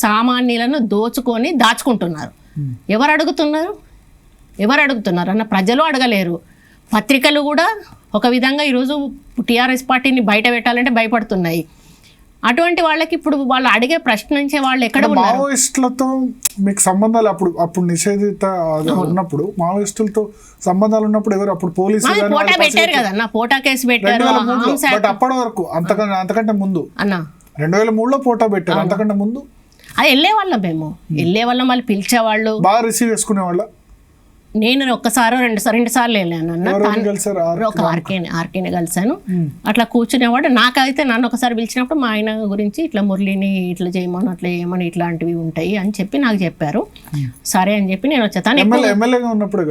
సామాన్యులను దోచుకొని దాచుకుంటున్నారు. ఎవరు అడుగుతున్నారు అన్న ప్రజలు అడగలేరు. పత్రికలు కూడా ఒక విధంగా ఈరోజు టీఆర్ఎస్ పార్టీని బయట పెట్టాలంటే భయపడుతున్నాయి. అటువంటి వాళ్ళకి ఇప్పుడు వాళ్ళు అడిగే ప్రశ్నించే వాళ్ళు ఎక్కడ ఉన్నారు? మావోయిస్టులతో మీకు సంబంధాలు అప్పుడు నిషేధిత ఉన్నప్పుడు మావోయిస్టులతో సంబంధాలు ఉన్నప్పుడు ఎవరు అప్పుడు పోలీసులు పోటా పెట్టారు కదన్న, పోటా కేసు పెట్టారు. అప్పటి వరకు అంతకంటే ముందు అన్న 2003లో పోటా పెట్టారు. అంతకంటే ముందు అది వెళ్ళే వాళ్ళం, వాళ్ళు పిలిచేవాళ్ళు, బాగా రిసీవ్ చేసుకునే వాళ్ళ. నేను ఒక్కసారో రెండు సార్లు వెళ్ళాను అన్న. ఒక ఆర్కేని కలిసాను. అట్లా కూర్చునేవాడు. నాకైతే నన్ను ఒకసారి పిలిచినప్పుడు మా ఆయన గురించి ఇట్లా మురళిని ఇట్లా చేయమని అట్లా చేయమని ఇట్లాంటివి ఉంటాయి అని చెప్పి నాకు చెప్పారు. సరే అని చెప్పి నేను వచ్చాను. ఎమ్మెల్యేగా ఉన్నప్పుడే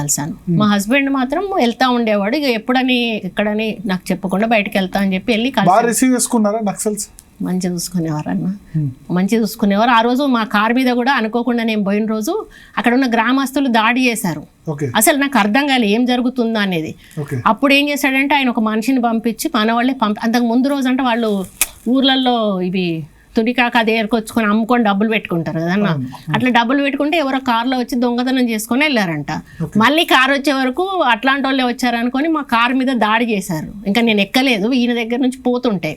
కలిసాను. మా హస్బెండ్ మాత్రం వెళ్తా ఉండేవాడు. ఇక ఎక్కడని నాకు చెప్పకుండా బయటకు వెళ్తా అని చెప్పి వెళ్ళి నక్సల్స్ మంచిగా చూసుకునేవారు. ఆ రోజు మా కారు మీద కూడా అనుకోకుండా నేను పోయిన రోజు అక్కడ ఉన్న గ్రామస్తులు దాడి చేశారు. అసలు నాకు అర్థం కాలేదు ఏం జరుగుతుందో అనేది. అప్పుడు ఏం చేశాడంటే ఆయన ఒక మనిషిని పంపించి మన వాళ్ళే అంతకు ముందు రోజు అంటే వాళ్ళు ఊర్లలో ఇవి తుడికాక అది ఏరుకొచ్చుకొని అమ్ముకొని డబ్బులు పెట్టుకుంటారు కదన్న. అట్లా డబ్బులు పెట్టుకుంటే ఎవరో కారులో వచ్చి దొంగతనం చేసుకొని వెళ్ళారంట. మళ్ళీ కారు వచ్చే వరకు అట్లాంటి వాళ్ళే వచ్చారనుకొని మా కారు మీద దాడి చేశారు. ఇంకా నేను ఎక్కలేదు, ఈయన దగ్గర నుంచి పోతుంటే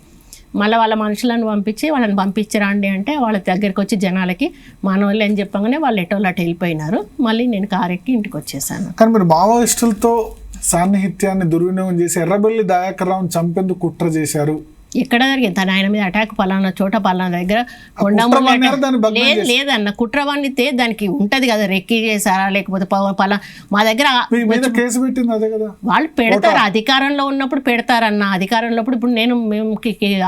మళ్ళీ వాళ్ళ మనుషులను వాళ్ళని పంపించరండి అంటే వాళ్ళ దగ్గరికి వచ్చి జనాలకి మనవాళ్ళు అని చెప్పగానే వాళ్ళు ఎటోళ్ళు అటు వెళ్ళిపోయినారు. మళ్ళీ నేను కారు ఎక్కి ఇంటికి వచ్చేసాను. కానీ మీరు మావోయిస్టులతో సాన్నిహిత్యాన్ని దుర్వినియోగం చేసి ఎర్రబెల్లి దయాకర్ రావుని చంపేందుకు కుట్ర చేశారు. ఎక్కడ జరిగింది? తన ఆయన మీద అటాక్ పలానా చోట పలానా దగ్గర లేదన్న. కుట్రవాణితే దానికి ఉంటది కదా, రెక్కి చేశారా లేకపోతే మా దగ్గర కేసు పెట్టింది అదే కదా. వాళ్ళు పెడతారు, అధికారంలో ఉన్నప్పుడు పెడతారన్న. అధికారంలో ఇప్పుడు మేము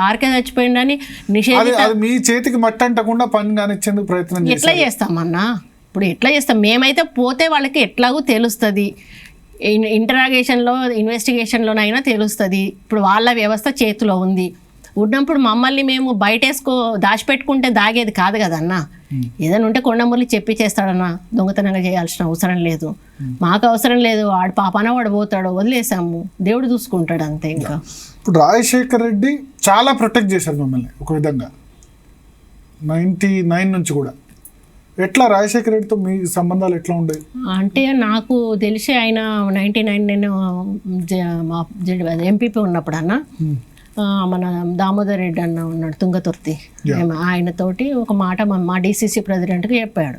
ఆర్కే చచ్చిపోయిందని నిషేధ మీ చేతికి మట్టి అంటకుండా పని కానిచ్చేందుకు ప్రయత్నం ఎట్లా చేస్తామన్నా? ఇప్పుడు ఎట్లా చేస్తాం? మేమైతే పోతే వాళ్ళకి ఎట్లాగూ తెలుస్తుంది, ఇన్వెస్టిగేషన్లోనైనా తెలుస్తుంది. ఇప్పుడు వాళ్ళ వ్యవస్థ చేతిలో ఉంది ఉన్నప్పుడు మమ్మల్ని మేము దాచిపెట్టుకుంటే దాగేది కాదు కదన్నా. ఏదైనా ఉంటే కొండమురళి చెప్పి చేస్తాడన్నా, దొంగతనంగా చేయాల్సిన అవసరం లేదు, మాకు అవసరం లేదు. వాడు పాపాన వాడు పోతాడు, వదిలేసాము, దేవుడు చూసుకుంటాడు అంతే. ఇంకా ఇప్పుడు రాజశేఖర్ రెడ్డి చాలా ప్రొటెక్ట్ చేశారు మమ్మల్ని ఒక విధంగా 99 నుంచి కూడా. ఎట్లా రాజశేఖర రెడ్డితో మీ సంబంధాలు ఎట్లా ఉండేవి? అంటే నాకు తెలిసి ఆయన 99 నేను ఎంపీపీ ఉన్నప్పుడు అన్న మన దామోదర్ రెడ్డి అన్న ఉన్నాడు తుంగతుర్తి, ఆయనతోటి ఒక మాట మా డిసిసి ప్రెసిడెంట్కి చెప్పాడు,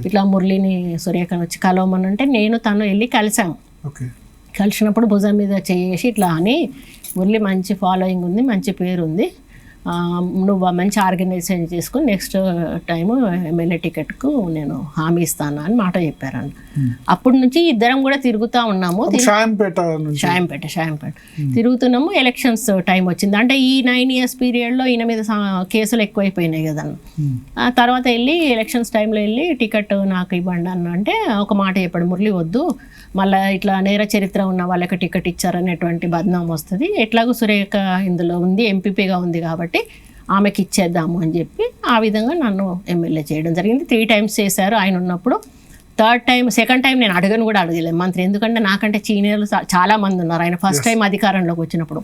ఇట్లా మురళిని సురేఖను వచ్చి కలవమనంటే నేను తను వెళ్ళి కలిసాము. కలిసినప్పుడు భుజం మీద చేసి ఇట్లా అని, మురళి మంచి ఫాలోయింగ్ ఉంది, మంచి పేరు ఉంది, నువ్వు మంచి ఆర్గనైజేషన్ చేసుకుని నెక్స్ట్ టైము ఎమ్మెల్యే టికెట్కు నేను హామీ ఇస్తాను అని మాట చెప్పారన్న. అప్పటి నుంచి ఇద్దరం కూడా తిరుగుతూ ఉన్నాము. షాయంపేట తిరుగుతున్నాము. ఎలక్షన్స్ టైం వచ్చింది అంటే ఈ 9 years పీరియడ్లో ఈయన మీద కేసులు ఎక్కువైపోయినాయి కదన్న. ఆ తర్వాత వెళ్ళి ఎలక్షన్స్ టైంలో వెళ్ళి టికెట్ నాకు ఇవ్వండి అన్న అంటే ఒక మాట చెప్పాడు, మురళి వద్దు, మళ్ళీ ఇట్లా నేర చరిత్ర ఉన్న వాళ్ళకి టికెట్ ఇచ్చారనేటువంటి బద్నాం వస్తుంది, ఎట్లాగూ సురేఖ ఇందులో ఉంది, ఎంపీపీగా ఉంది కాబట్టి ఆమెకి ఇచ్చేద్దాము అని చెప్పి ఆ విధంగా నన్ను ఎమ్మెల్యే చేయడం జరిగింది. 3 times చేశారు ఆయన ఉన్నప్పుడు. సెకండ్ టైం నేను అడగలేదు మంత్రి, ఎందుకంటే నాకంటే సీనియర్లు చాలా మంది ఉన్నారు. ఆయన ఫస్ట్ టైం అధికారంలోకి వచ్చినప్పుడు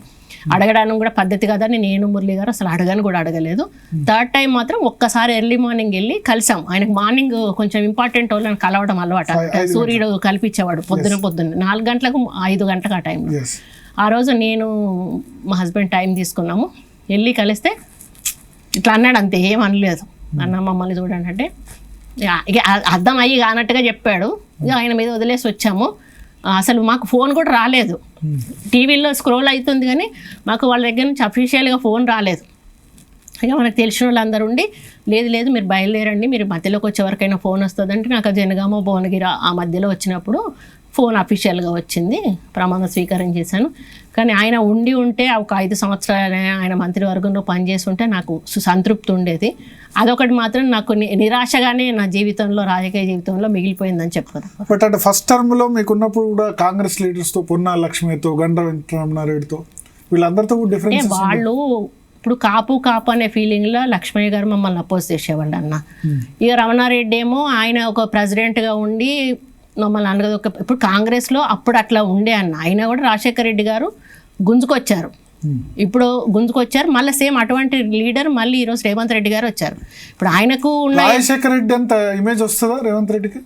అడగడానికి కూడా పద్ధతి కదని నేను మురళి గారు అసలు అడగలేదు. 3rd time మాత్రం ఒక్కసారి ఎర్లీ మార్నింగ్ వెళ్ళి కలిసాం. ఆయనకు మార్నింగ్ కొంచెం ఇంపార్టెంట్ వాళ్ళని కలవడం అలవాటు, సూర్యుడు కల్పించేవాడు పొద్దున్న 4 గంటలకు 5 గంటలకు ఆ టైంలో. ఆ రోజు నేను మా హస్బెండ్ టైం తీసుకున్నాము, వెళ్ళి కలిస్తే ఇట్లా అన్నాడు, అంతే ఏం అనలేదు. అన్న మమ్మల్ని చూడండి అంటే ఇక అర్థం అయ్యి కానట్టుగా చెప్పాడు. ఇక ఆయన మీద వదిలేసి వచ్చాము. అసలు మాకు ఫోన్ కూడా రాలేదు, టీవీలో స్క్రోల్ అవుతుంది కానీ మాకు వాళ్ళ దగ్గర నుంచి అఫీషియల్గా ఫోన్ రాలేదు. ఇక మనకు తెలిసిన వాళ్ళందరూ ఉండి లేదు మీరు బయలుదేరండి, మీరు మధ్యలోకి వచ్చే వరకైనా ఫోన్ వస్తుందంటే నాకు జనగామ భువనగిరి ఆ మధ్యలో వచ్చినప్పుడు ఫోన్ అఫీషియల్గా వచ్చింది, ప్రమాణ స్వీకారం చేశాను. కానీ ఆయన ఉంటే ఒక 5 సంవత్సరాలు ఆయన మంత్రివర్గంలో పనిచేస్తుంటే నాకు సంతృప్తి ఉండేది. అదొకటి మాత్రం నాకు నిరాశగానే నా జీవితంలో, రాజకీయ జీవితంలో మిగిలిపోయిందని చెప్తాను. బట్ అంటే ఫస్ట్ టర్మ్లో మీకున్నప్పుడు కూడా కాంగ్రెస్ లీడర్స్తో, పొన్నాల లక్ష్మితో, గండ్ర వెంకటరమణారెడ్డితో వీళ్ళందరితో డిఫరెన్స్ వాళ్ళు ఇప్పుడు కాపు అనే ఫీలింగ్లో లక్ష్మయ్య గారు మమ్మల్ని అపోజ్ చేసేవాళ్ళు అన్న. ఇక రమణారెడ్డి ఏమో ఆయన ఒక ప్రెసిడెంట్గా ఉండి మమ్మల్ని అనగదు. ఇప్పుడు కాంగ్రెస్లో అప్పుడు అట్లా ఉండే అన్న. అయినా కూడా రాజశేఖర రెడ్డి గారు గుంజుకొచ్చారు, ఇప్పుడు గుంజుకొచ్చారు మళ్ళీ సేమ్ అటువంటి లీడర్ మళ్ళీ ఈరోజు రేవంత్ రెడ్డి గారు వచ్చారు. ఇప్పుడు ఆయనకు ఉన్న రాజశేఖర రెడ్డి అంత ఇమేజ్ వస్తుందా రేవంత్ రెడ్డికి?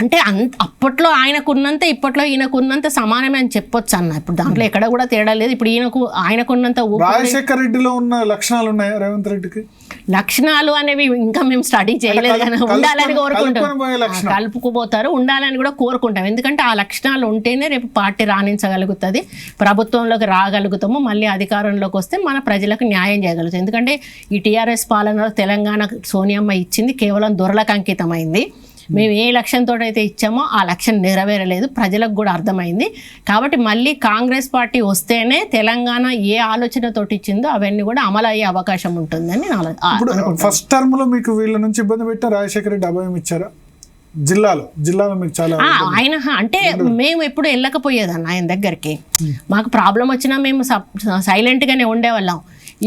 అంటే అప్పట్లో ఆయనకున్నంత ఇప్పట్లో ఈయనకున్నంత సమానమే అని చెప్పొచ్చు అన్న. ఇప్పుడు దాంట్లో ఎక్కడ కూడా తేడా లేదు. ఇప్పుడు ఆయనకున్నంత రాజశేఖర రెడ్డిలో ఉన్న లక్షణాలు ఉన్నాయా రేవంత్ రెడ్డికి? లక్షణాలు అనేవి ఇంకా మేము స్టడీ చేయలేదు కానీ ఉండాలని కోరుకుంటాం. కలుపుకుపోతారు, ఉండాలని కూడా కోరుకుంటాం. ఎందుకంటే ఆ లక్షణాలు ఉంటేనే రేపు పార్టీ రాణించగలుగుతుంది, ప్రభుత్వంలోకి రాగలుగుతాము, మళ్ళీ అధికారంలోకి వస్తే మన ప్రజలకు న్యాయం చేయగలుగుతాం. ఎందుకంటే ఈ టీఆర్ఎస్ పాలనలో తెలంగాణ సోనియమ్మ ఇచ్చింది కేవలం దొరలకు అంకితమైంది. మేము ఏ లక్ష్యంతో అయితే ఇచ్చామో ఆ లక్ష్యం నెరవేరలేదు, ప్రజలకు కూడా అర్థమైంది. కాబట్టి మళ్ళీ కాంగ్రెస్ పార్టీ వస్తేనే తెలంగాణ ఏ ఆలోచనతోటి ఇచ్చిందో అవన్నీ కూడా అమలు అయ్యే అవకాశం ఉంటుందని ఫస్ట్ టర్మ్ లో మీకు వీళ్ళ నుంచి ఇబ్బంది పెట్టిన రాజశేఖర రెడ్డి అభయం ఇచ్చారా? జిల్లాలో మీకు చాలా ఆయన అంటే మేము ఎప్పుడు వెళ్ళకపోయేదన్న ఆయన దగ్గరికి. మాకు ప్రాబ్లం వచ్చినా మేము సైలెంట్ గానే ఉండేవాళ్ళం.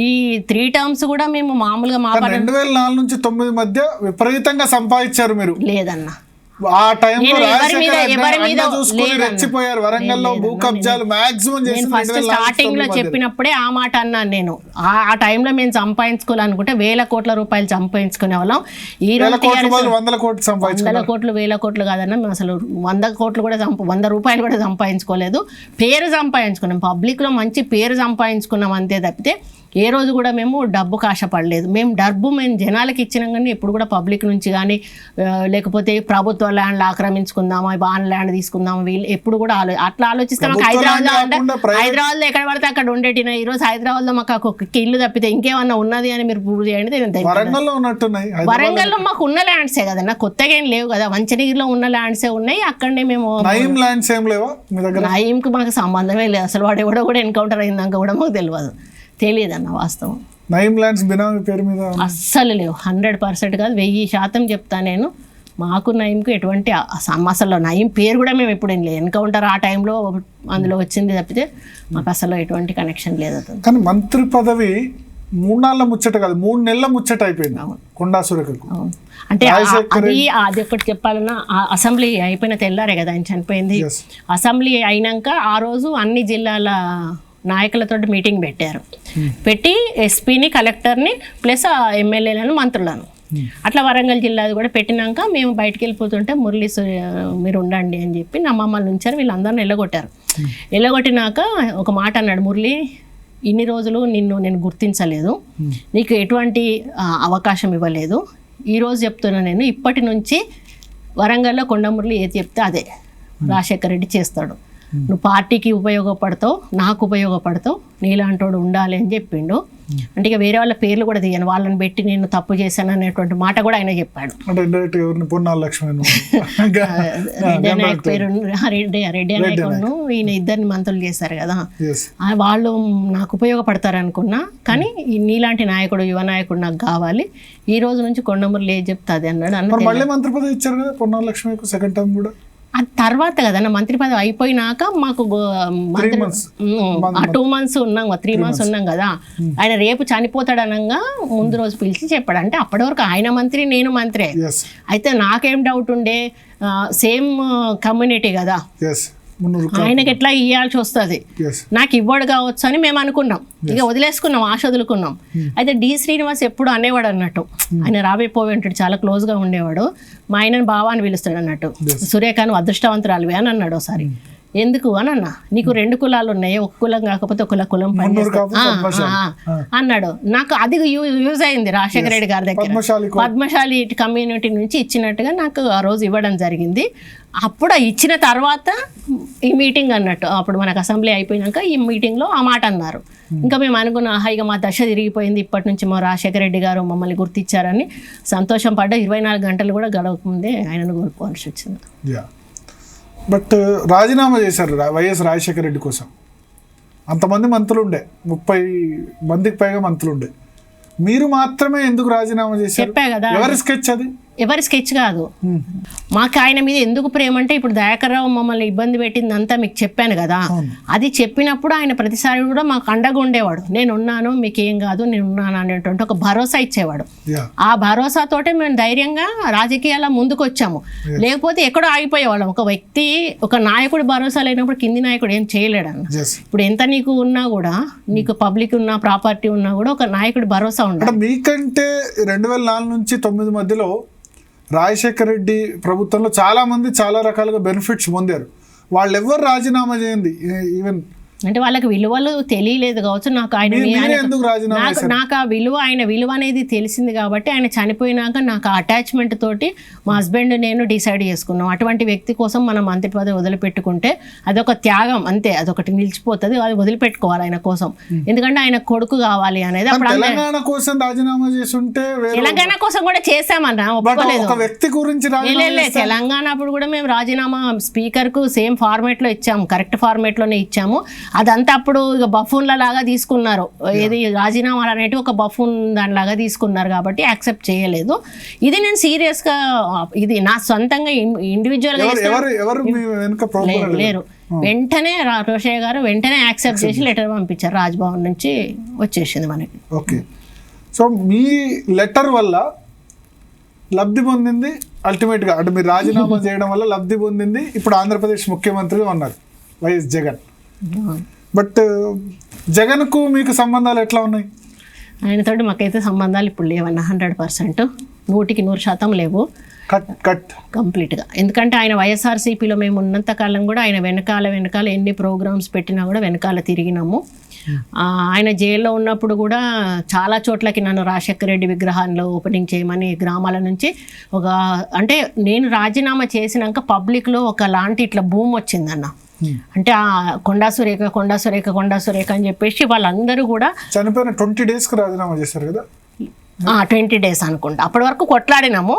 ఈ 3 టర్మ్స్ కూడా మేము మామూలుగా 2004 నుంచి 2009 మధ్య విపరీతంగా సంపాదించారు మీరు. లేదన్న ఆ టైంలో రెచ్చిపోయారు. వరంగల్లో భూ కబ్జాలు మాక్సిమం చేసి స్టార్టింగ్ లో చెప్పినప్పుడే ఆ మాట అన్నాను నేను. ఆ టైంలో మేము సంపాదించుకోవాలనుకుంటే 1000 కోట్ల రూపాయలు సంపాదించుకునే వాళ్ళం. ఈ రోజు 100 కోట్లు 100 కోట్లు 1000 కోట్లు కాదన్నా, మేము అసలు 100 కోట్లు కూడా 100 రూపాయలు కూడా సంపాదించుకోలేదు. పేరు సంపాదించుకున్నాం, పబ్లిక్ లో మంచి పేరు సంపాదించుకున్నాం అంతే తప్పితే ఏ రోజు కూడా మేము డబ్బుకు ఆశపడలేదు. మేము జనాలకి ఇచ్చినాం కానీ ఎప్పుడు కూడా పబ్లిక్ నుంచి కానీ లేకపోతే ప్రభుత్వ ల్యాండ్లు ఆక్రమించుకుందామా, బాన్ ల్యాండ్ తీసుకుందామా, వీళ్ళు ఎప్పుడు కూడా అట్లా ఆలోచిస్తాం. హైదరాబాద్లో ఎక్కడ పడితే అక్కడ ఉండేటిన. ఈ రోజు హైదరాబాద్లో మాకు ఒక ఇల్లు తప్పితే ఇంకేమన్నా ఉన్నది అని మీరు ప్రూవ్ చేయండి. వరంగల్లో మాకు ఉన్న ల్యాండ్సే కదన్నా, కొత్తగా ఏం లేవు కదా. మంచినీరులో ఉన్న ల్యాండ్సే ఉన్నాయి. అక్కడనే మేము నయంకి మాకు సంబంధమే లేదు. అసలు వాడు ఎవడో కూడా ఎన్కౌంటర్ అయిందాక కూడా మాకు తెలియదన్న వాస్తవం. నయం ల్యాండ్స్ బినామీ పేరు మీద అస్సలు లేవు. 100% కాదు, 1000% చెప్తా నేను. మాకు నయంకు ఎటువంటి అసలు నయం పేరు కూడా మేము ఎప్పుడు ఏం లేదు. ఎన్కౌంటర్ ఆ టైంలో అందులో వచ్చింది తప్పితే మాకు అసలు ఎటువంటి కనెక్షన్ లేదు. కానీ మంత్రి పదవి 3 నెలల ముచ్చట కాదు, 3 నెలల ముచ్చట అయిపోయింది కొండా సురేఖకు. అంటే అది ఒకటి చెప్పాలన్నా, అసెంబ్లీ అయిపోయిన తెల్లారే కదా ఆయన చనిపోయింది. అసెంబ్లీ అయినాక ఆ రోజు అన్ని జిల్లాల నాయకులతో మీటింగ్ పెట్టారు. పెట్టి ఎస్పీని, కలెక్టర్ని ప్లస్ ఎమ్మెల్యేలను, మంత్రులను అట్లా వరంగల్ జిల్లాది కూడా పెట్టినాక మేము బయటికి వెళ్ళిపోతుంటే మురళి మీరు ఉండండి అని చెప్పి నా మమ్మల్ని ఉంచారు. వీళ్ళందరిని వెళ్ళగొట్టారు. వెళ్ళగొట్టినాక ఒక మాట అన్నాడు, మురళి ఇన్ని రోజులు నేను గుర్తించలేదు, నీకు ఎటువంటి అవకాశం ఇవ్వలేదు. ఈరోజు చెప్తున్నా నేను, ఇప్పటి నుంచి వరంగల్లో కొండమురళి ఏది చెప్తే అదే రాజశేఖర రెడ్డి చేస్తాడు. నువ్వు పార్టీకి ఉపయోగపడతావు, నాకు ఉపయోగపడతావు, నీలాంటోడు ఉండాలి అని చెప్పిండు. అంటే ఇక వేరే వాళ్ళ పేర్లు కూడా తీయను, వాళ్ళని పెట్టి నేను తప్పు చేశాను అనేటువంటి మాట కూడా ఆయన చెప్పాడు. రెడ్డి నాయక్ పేరు, రెడ్డి నాయకును ఈయన ఇద్దరిని మంత్రులు చేశారు కదా, వాళ్ళు నాకు ఉపయోగపడతారు అనుకున్నా. కానీ నీలాంటి నాయకుడు, యువ నాయకుడు నాకు కావాలి. ఈ రోజు నుంచి కొండమురళి ఏది చెప్తా అది అన్నాడు. మంత్రి పదవి ఇచ్చారు కదా పొన్నాల లక్ష్మి సెకండ్ టైం కూడా. అది తర్వాత కదన్న మంత్రి పదవి అయిపోయినాక మాకు 2 months ఉన్నాం, 3 months ఉన్నాం కదా. ఆయన రేపు చనిపోతాడు అనగా ముందు రోజు పిలిచి చెప్పాడు. అంటే అప్పటి వరకు ఆయన మంత్రి, నేను మంత్రే. అయితే నాకేం డౌట్ ఉండే, సేమ్ కమ్యూనిటీ కదా, ఆయనకి ఎట్లా ఇవ్వాల్సి వస్తుంది, నాకు ఇవ్వడు కావచ్చు అని మేము అనుకున్నాం. ఇక వదిలేసుకున్నాం, ఆశ వదులుకున్నాం. అయితే డి శ్రీనివాస్ ఎప్పుడు అనేవాడు అన్నట్టు, ఆయన రాబోయి ఉంటాడు, చాలా క్లోజ్గా ఉండేవాడు. మా ఆయనను బావా అని పిలుస్తాడు అన్నట్టు. సురేఖను అదృష్టవంతురాలివి అని అన్నాడు ఒకసారి. ఎందుకు అని అన్నా, నీకు 2 కులాలు ఉన్నాయి, ఒక కులం కాకపోతే ఒక కులం అన్నాడు. నాకు అది యూజ్ అయింది రాజశేఖర రెడ్డి గారి దగ్గర. పద్మశాలి కమ్యూనిటీ నుంచి ఇచ్చినట్టుగా నాకు ఆ రోజు ఇవ్వడం జరిగింది. అప్పుడు ఇచ్చిన తర్వాత ఈ మీటింగ్ అన్నట్టు, అప్పుడు మనకు అసెంబ్లీ అయిపోయినాక ఈ మీటింగ్లో ఆ మాట అన్నారు. ఇంకా మేము అనుకున్న ఇక మా దశ తిరిగిపోయింది, ఇప్పటి నుంచి మా రాజశేఖర రెడ్డి గారు మమ్మల్ని గుర్తించారని సంతోషం పడ్డా. 24 గంటలు కూడా గడవకముందే ఆయనను కోల్పోవాల్సి వచ్చింది. బట్ రాజీనామా చేశారు వైఎస్ రాజశేఖర రెడ్డి కోసం. అంతమంది మంత్రులు ఉండే, 30 మందికి పైగా మంత్రులు ఉండే, మీరు మాత్రమే ఎందుకు రాజీనామా చేశారు? చెప్పా కదా, ఎవరి స్కెచ్ అది? ఎవరి స్కెచ్ కాదు. మాకు ఆయన మీద ఎందుకు ప్రేమ అంటే ఇప్పుడు దయాకర్ రావు మమ్మల్ని ఇబ్బంది పెట్టిందంతా మీకు చెప్పాను కదా, అది చెప్పినప్పుడు ఆయన ప్రతిసారి కూడా మాకు అండగా ఉండేవాడు. నేను ఉన్నాను, మీకు ఏం కాదు, నేను ఉన్నాను అనేటువంటి ఒక భరోసా ఇచ్చేవాడు. ఆ భరోసాతోటే మేము ధైర్యంగా రాజకీయాల ముందుకు వచ్చాము. లేకపోతే ఎక్కడో ఆగిపోయేవాళ్ళం. ఒక వ్యక్తి, ఒక నాయకుడు భరోసా లేనప్పుడు కింది నాయకుడు ఏం చేయలేడు అన్న. ఇప్పుడు ఎంత నీకు ఉన్నా కూడా, నీకు పబ్లిక్ ఉన్నా, ప్రాపర్టీ ఉన్నా కూడా ఒక నాయకుడి భరోసా ఉండాలి. మీకంటే 2004 నుంచి 2009 మధ్యలో రాజశేఖర రెడ్డి ప్రభుత్వంలో చాలా మంది చాలా రకాలుగా బెనిఫిట్స్ పొందారు. వాళ్ళు ఎవరు రాజీనామా చేయండి, ఈవెన్ అంటే వాళ్ళకి విలువలు తెలియలేదు కావచ్చు. నాకు నాకు ఆ విలువ, ఆయన విలువ అనేది తెలిసింది కాబట్టి ఆయన చనిపోయినాక నాకు ఆ అటాచ్మెంట్ తోటి మా హస్బెండ్ నేను డిసైడ్ చేసుకున్నాం. అటువంటి వ్యక్తి కోసం మనం మంత్రి పదవి వదిలిపెట్టుకుంటే అదొక త్యాగం అంతే, అదొకటి నిలిచిపోతుంది, అది వదిలిపెట్టుకోవాలి ఆయన కోసం. ఎందుకంటే ఆయన కొడుకు కావాలి అనేది. అప్పుడు తెలంగాణ కోసం రాజీనామా చేస్తుంటే, తెలంగాణ కోసం కూడా చేసామన్నా, ఒప్పుకోలేదు. వ్యక్తి గురించి తెలంగాణ అప్పుడు కూడా మేము రాజీనామా స్పీకర్ కు సేమ్ ఫార్మేట్ లో ఇచ్చాము, కరెక్ట్ ఫార్మేట్ లోనే ఇచ్చాము. అదంతా అప్పుడు ఇక బఫూన్ల లాగా తీసుకున్నారు, ఏది రాజీనామాలు అనేవి ఒక బఫూన్ దానిలాగా తీసుకున్నారు కాబట్టి యాక్సెప్ట్ చేయలేదు. ఇది నేను సీరియస్గా, ఇది నా సొంతంగా ఇండివిజువల్గా లేరు. వెంటనే రోషయ్య గారు వెంటనే యాక్సెప్ట్ చేసి లెటర్ పంపించారు, రాజ్భవన్ నుంచి వచ్చేసింది మనకి. ఓకే, సో మీ లెటర్ వల్ల లబ్ధి పొందింది అల్టిమేట్గా, అంటే మీరు రాజీనామా చేయడం వల్ల లబ్ధి పొందింది ఇప్పుడు ఆంధ్రప్రదేశ్ ముఖ్యమంత్రిగా ఉన్నారు వైఎస్ జగన్. బట్ జగన్కు మీకు సంబంధాలు ఎట్లా ఉన్నాయి? ఆయనతోటి మాకైతే సంబంధాలు ఇప్పుడు లేవన్న, 100%, 100% లేవు కంప్లీట్గా. ఎందుకంటే ఆయన వైఎస్ఆర్సీపీలో మేము ఉన్నంతకాలం కూడా ఆయన వెనకాల ఎన్ని ప్రోగ్రామ్స్ పెట్టినా కూడా వెనకాల తిరిగినాము. ఆయన జైల్లో ఉన్నప్పుడు కూడా చాలా చోట్లకి నన్ను రాజశేఖర రెడ్డి విగ్రహాల్లో ఓపెనింగ్ చేయమని గ్రామాల నుంచి అంటే నేను రాజీనామా చేసినాక పబ్లిక్లో ఒక లాంటి ఇట్లా భూమి వచ్చిందన్న. అంటే ఆ కొండా సురేఖ అని చెప్పేసి వాళ్ళందరూ కూడా చనిపోయిన 20 days రాజీనామా చేశారు కదా, 20 days అనుకుంటా. అప్పటి వరకు కొట్లాడినాము,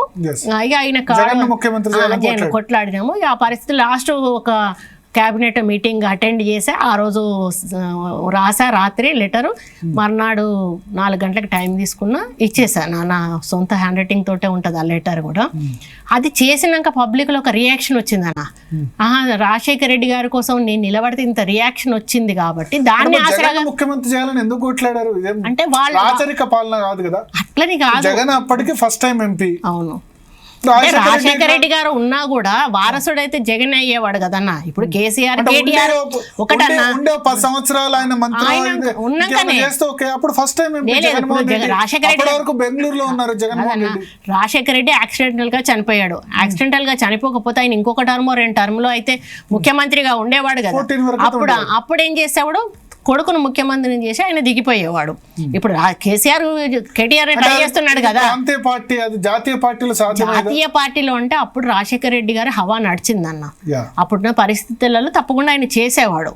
ఇక ఆయన కొట్లాడినాము. ఆ పరిస్థితి లాస్ట్ ఒక క్యాబినెట్ మీటింగ్ అటెండ్ చేసి ఆ రోజు రాసా రాత్రి లెటరు, మర్నాడు 4 గంటలకు టైం తీసుకున్నా ఇచ్చేసాను. నా సొంత హ్యాండ్ రైటింగ్ తోటే ఉంటుంది ఆ లెటర్ కూడా. అది చేసినాక పబ్లిక్లో ఒక రియాక్షన్ వచ్చిందన్న, రాజశేఖర రెడ్డి గారి కోసం నేను నిలబడితే ఇంత రియాక్షన్ వచ్చింది కాబట్టి దాన్ని ఆసరాగా ముఖ్యమంత్రి చేయాలని ఎందుకు కొట్లాడారు? అంటే వాళ్ళు ఆచరిక పాలన కాదు కదా, అట్లని కాదు. జగన్ అప్పటికి ఫస్ట్ టైం ఎంపీ. అవును, రాజశేఖర రెడ్డి గారు ఉన్నా కూడా వారసుడైతే జగన్ అయ్యేవాడు కదన్నా. ఇప్పుడు కేసీఆర్, కేటీఆర్ ఒకటన్నా 10 సంవత్సరాలు ఆయన మంత్రి ఉన్నాకనే బెంగళూరులో ఉన్నారు జగన్మోహన్ రెడ్డి. రాజశేఖర రెడ్డి యాక్సిడెంటల్ గా చనిపోయాడు. యాక్సిడెంటల్ గా చనిపోకపోతే ఆయన ఇంకొక టర్మ్ 2 టర్మ్లో అయితే ముఖ్యమంత్రిగా ఉండేవాడు కదా. అప్పుడు ఏం చేసేవాడు, కొడుకును ముఖ్యమంత్రిని చేసి ఆయన దిగిపోయేవాడు. ఇప్పుడు కేసీఆర్, కేటీఆర్ ట్రై చేస్తున్నాడు కదా జాతీయ పార్టీలో. అంటే అప్పుడు రాజశేఖర రెడ్డి గారు హవా నడిచిందన్న. అప్పుడున్న పరిస్థితులలో తప్పకుండా ఆయన చేసేవాడు.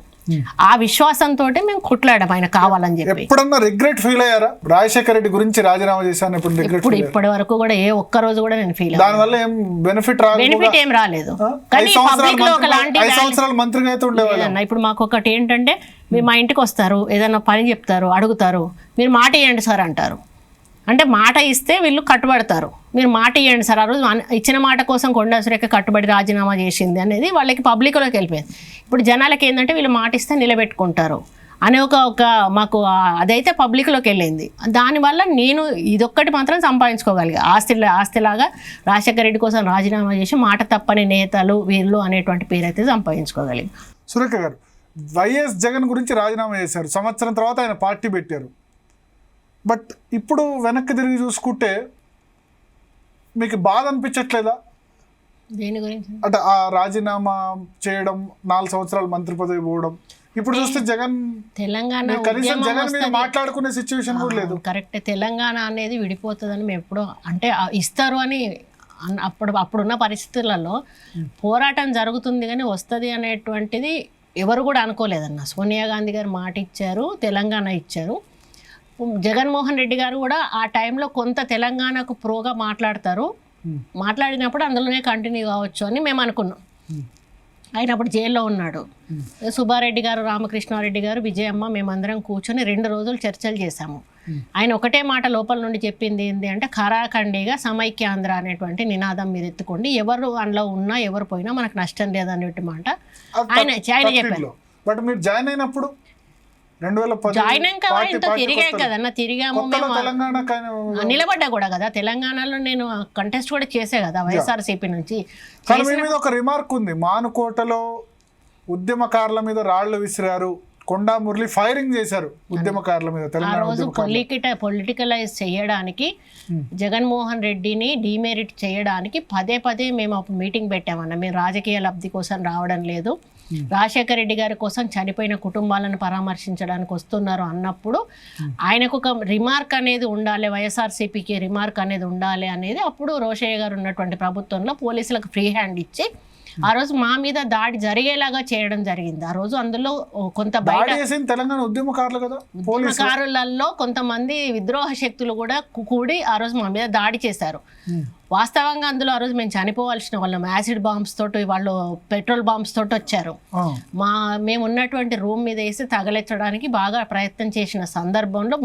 ఆ విశ్వాసంతో మేము కొట్లాడాం ఆయన కావాలని చెప్పి. ఎప్పుడన్నా రిగ్రెట్ ఫీల్ అయ్యారా రాజశేఖర రెడ్డి గురించి రాజీనామా చేశాను? ఇప్పుడు ఇప్పటి వరకు కూడా ఏ ఒక్క రోజు కూడా నేను ఫీల్ దానివల్ల ఏం బెనిఫిట్ ఏం రాలేదు. కానీ పబ్లిక్ లో ఒకలాంటి మంత్రిగా అయితే ఉండేవాళ్ళం. ఇప్పుడు మాకు ఒకటి ఏంటంటే, మీరు మా ఇంటికి వస్తారు, ఏదైనా పని చెప్తారు, అడుగుతారు, మీరు మాట ఇవ్వండి సార్ అంటారు. అంటే మాట ఇస్తే వీళ్ళు కట్టుబడతారు. మీరు మాట ఇవ్వండి సార్, ఆ రోజు ఇచ్చిన మాట కోసం కొండా సురేఖ కట్టుబడి రాజీనామా చేసింది అనేది వాళ్ళకి పబ్లిక్లోకి వెళ్ళిపోయింది. ఇప్పుడు జనాలకి ఏంటంటే వీళ్ళు మాట ఇస్తే నిలబెట్టుకుంటారు అనే ఒక మాకు అదైతే పబ్లిక్లోకి వెళ్ళింది. దానివల్ల నేను ఇదొక్కటి మాత్రం సంపాదించుకోగలిగా, ఆస్తిలాగా రాజశేఖర రెడ్డి కోసం రాజీనామా చేసి మాట తప్పని నేతలు వీళ్ళు అనేటువంటి పేరు అయితే సంపాదించుకోగలిగా. సురేఖ గారు, వైఎస్ జగన్ గురించి రాజీనామా చేశారు, సంవత్సరం తర్వాత ఆయన పార్టీ పెట్టారు. బట్ ఇప్పుడు వెనక్కి తిరిగి చూసుకుంటే మీకు బాధ అనిపించట్లేదా? దేని గురించి అంటే ఆ రాజీనామా చేయడం, 4 సంవత్సరాలు మంత్రి పదవి పోవడం, ఇప్పుడు చూస్తే జగన్ కనీసం జగన్ మీద మాట్లాడుకునే సిచ్యువేషన్ కూడా లేదు. కరెక్ట్, తెలంగాణ అనేది విడిపోతుందని మేము ఎప్పుడో అంటే ఇస్తారు అని అప్పుడున్న పరిస్థితులలో పోరాటం జరుగుతుంది కానీ వస్తుంది అనేటువంటిది ఎవరు కూడా అనుకోలేదన్న. సోనియా గాంధీ గారు మాట ఇచ్చారు, తెలంగాణ ఇచ్చారు. జగన్మోహన్ రెడ్డి గారు కూడా ఆ టైంలో కొంత తెలంగాణకు ప్రోగా మాట్లాడతారు, మాట్లాడినప్పుడు అందులోనే కంటిన్యూ కావచ్చు అని మేము అనుకున్నాం. ఆయన అప్పుడు జైల్లో ఉన్నాడు. సుబ్బారెడ్డి గారు, రామకృష్ణారెడ్డి గారు, విజయమ్మ మేమందరం కూర్చొని 2 రోజులు చర్చలు చేశాము. ఆయన ఒకటే మాట లోపల నుండి చెప్పింది ఏంటి అంటే, ఖరాఖండిగా సమైక్యాంధ్ర అనేటువంటి నినాదం మీద ఎత్తుకోండి, ఎవరు అందులో ఉన్నా ఎవరు పోయినా మనకు నష్టం లేదనేటి మాట ఆయన చెప్పారు. బట్ మీరు జాయిన్ అయినప్పుడు 2010 జాయిన్ అయ్యాక ఇంత తిరిగాం కదన్న, తిరిగాము మేము, తెలంగాణ నిలబడ్డా కూడా కదా తెలంగాణలో, నేను కంటెస్ట్ కూడా చేసే కదా వైఎస్ఆర్సీపీ నుంచి. కానీ మీ మీద ఒక రిమార్క్ ఉంది, మానుకోటలో ఉద్యమకారుల మీద రాళ్లు విసిరారు, కొండా మురళి ఫైరింగ్ చేశారు ఉద్యమకారుల మీద. ఆ రోజు పొలిటికలైజ్ చేయడానికి, జగన్మోహన్ రెడ్డిని డిమెరిట్ చేయడానికి పదే మేము అప్పుడు మీటింగ్ పెట్టామన్న. మేము రాజకీయ లబ్ధి కోసం రావడం లేదు, రాజశేఖర రెడ్డి గారి కోసం చనిపోయిన కుటుంబాలను పరామర్శించడానికి వస్తున్నారు అన్నప్పుడు ఆయనకు ఒక రిమార్క్ అనేది ఉండాలి, వైఎస్ఆర్సీపీకి రిమార్క్ అనేది ఉండాలి అనేది అప్పుడు రోషయ్య గారు ఉన్నటువంటి ప్రభుత్వంలో పోలీసులకు ఫ్రీ హ్యాండ్ ఇచ్చి ఆ రోజు మా మీద దాడి జరిగేలాగా చేయడం జరిగింది. ఆ రోజు అందులో కొంత బయట తెలంగాణ ఉద్యమకారులు కదా, ఉద్యమకారులలో కొంతమంది విద్రోహ శక్తులు కూడా కూడి ఆ రోజు మా మీద దాడి చేశారు. వాస్తవంగా అందులో ఆ రోజు మేము చనిపోవాల్సిన వాళ్ళం. యాసిడ్ బాంబ్స్ తోటి, వాళ్ళు పెట్రోల్ బాంబ్స్ తోటి వచ్చారు. మేము ఉన్నటువంటి రూమ్ మీద వేసి తగలెచ్చడానికి బాగా ప్రయత్నం చేసిన సందర్భంలో